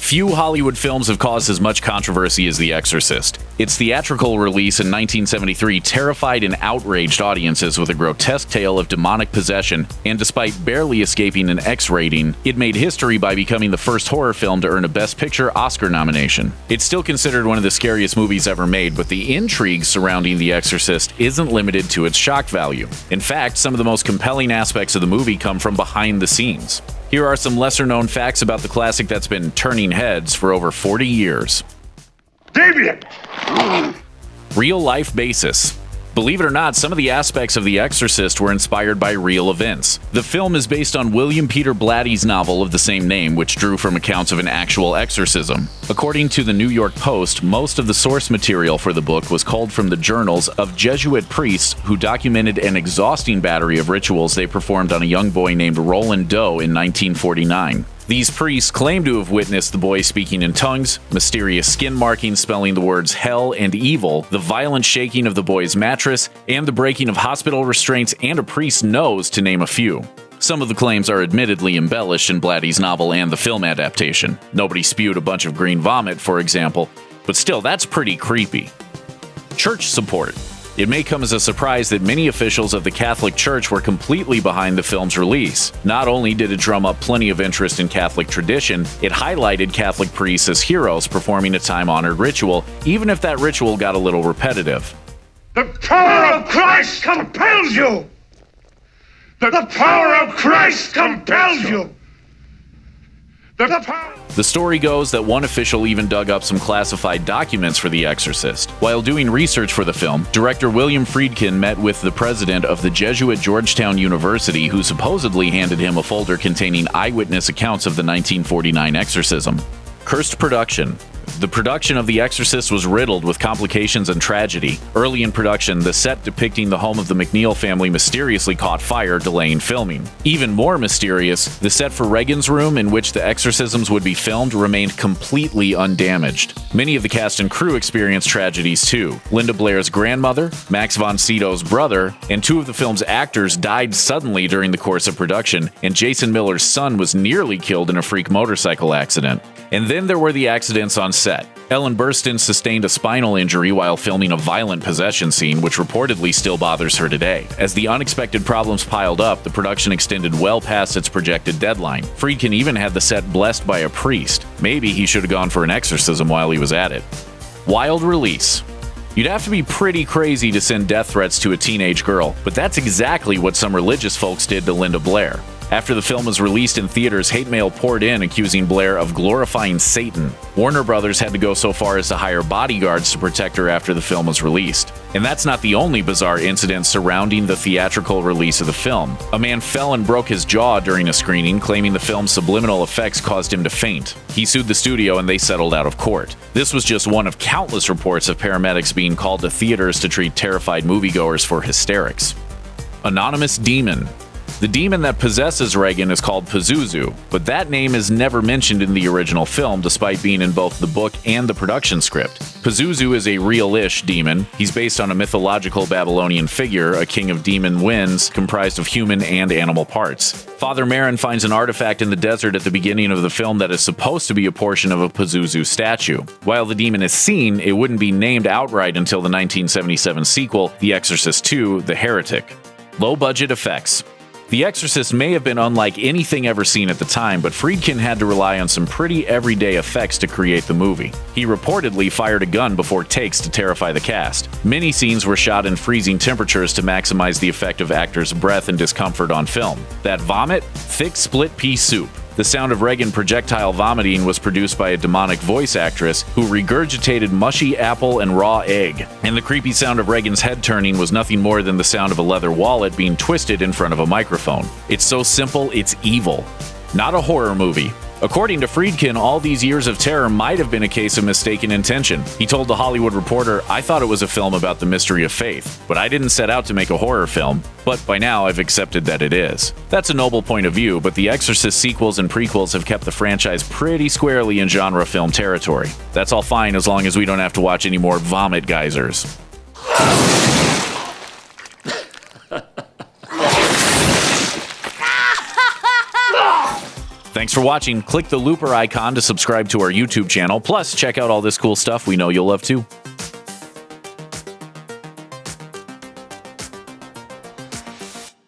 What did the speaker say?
Few Hollywood films have caused as much controversy as The Exorcist. Its theatrical release in 1973 terrified and outraged audiences with a grotesque tale of demonic possession, and despite barely escaping an X rating, it made history by becoming the first horror film to earn a Best Picture Oscar nomination. It's still considered one of the scariest movies ever made, but the intrigue surrounding The Exorcist isn't limited to its shock value. In fact, some of the most compelling aspects of the movie come from behind the scenes. Here are some lesser-known facts about the classic that's been turning heads for over 40 years. Damien! Real-life basis. Believe it or not, some of the aspects of The Exorcist were inspired by real events. The film is based on William Peter Blatty's novel of the same name, which drew from accounts of an actual exorcism. According to the New York Post, most of the source material for the book was culled from the journals of Jesuit priests who documented an exhausting battery of rituals they performed on a young boy named Roland Doe in 1949. These priests claim to have witnessed the boy speaking in tongues, mysterious skin markings spelling the words hell and evil, the violent shaking of the boy's mattress, and the breaking of hospital restraints and a priest's nose, to name a few. Some of the claims are admittedly embellished in Blatty's novel and the film adaptation. Nobody spewed a bunch of green vomit, for example, but still, that's pretty creepy. Church support. It may come as a surprise that many officials of the Catholic Church were completely behind the film's release. Not only did it drum up plenty of interest in Catholic tradition, it highlighted Catholic priests as heroes performing a time-honored ritual, even if that ritual got a little repetitive. The power of Christ compels you! The power of Christ compels you! The story goes that one official even dug up some classified documents for The Exorcist. While doing research for the film, director William Friedkin met with the president of the Jesuit Georgetown University, who supposedly handed him a folder containing eyewitness accounts of the 1949 exorcism. Cursed production. The production of The Exorcist was riddled with complications and tragedy. Early in production, the set depicting the home of the McNeil family mysteriously caught fire, delaying filming. Even more mysterious, the set for Regan's room in which the exorcisms would be filmed remained completely undamaged. Many of the cast and crew experienced tragedies too. Linda Blair's grandmother, Max von Sydow's brother, and two of the film's actors died suddenly during the course of production, and Jason Miller's son was nearly killed in a freak motorcycle accident. And then there were the accidents on set. Ellen Burstyn sustained a spinal injury while filming a violent possession scene, which reportedly still bothers her today. As the unexpected problems piled up, the production extended well past its projected deadline. Friedkin even had the set blessed by a priest. Maybe he should have gone for an exorcism while he was at it. Wild release. You'd have to be pretty crazy to send death threats to a teenage girl, but that's exactly what some religious folks did to Linda Blair. After the film was released in theaters, hate mail poured in accusing Blair of glorifying Satan. Warner Brothers had to go so far as to hire bodyguards to protect her after the film was released. And that's not the only bizarre incident surrounding the theatrical release of the film. A man fell and broke his jaw during a screening, claiming the film's subliminal effects caused him to faint. He sued the studio and they settled out of court. This was just one of countless reports of paramedics being called to theaters to treat terrified moviegoers for hysterics. Anonymous demon. The demon that possesses Regan is called Pazuzu, but that name is never mentioned in the original film despite being in both the book and the production script. Pazuzu is a real-ish demon. He's based on a mythological Babylonian figure, a king of demon winds, comprised of human and animal parts. Father Merrin finds an artifact in the desert at the beginning of the film that is supposed to be a portion of a Pazuzu statue. While the demon is seen, it wouldn't be named outright until the 1977 sequel, The Exorcist II: The Heretic. Low-budget effects. The Exorcist may have been unlike anything ever seen at the time, but Friedkin had to rely on some pretty everyday effects to create the movie. He reportedly fired a gun before takes to terrify the cast. Many scenes were shot in freezing temperatures to maximize the effect of actors' breath and discomfort on film. That vomit? Thick split pea soup. The sound of Regan projectile vomiting was produced by a demonic voice actress who regurgitated mushy apple and raw egg. And the creepy sound of Regan's head turning was nothing more than the sound of a leather wallet being twisted in front of a microphone. It's so simple, it's evil. Not a horror movie. According to Friedkin, all these years of terror might have been a case of mistaken intention. He told The Hollywood Reporter, "I thought it was a film about the mystery of faith, but I didn't set out to make a horror film. But by now, I've accepted that it is." That's a noble point of view, but the Exorcist sequels and prequels have kept the franchise pretty squarely in genre film territory. That's all fine as long as we don't have to watch any more vomit geysers. Thanks for watching. Click the looper icon to subscribe to our YouTube channel. Plus, check out all this cool stuff we know you'll love too.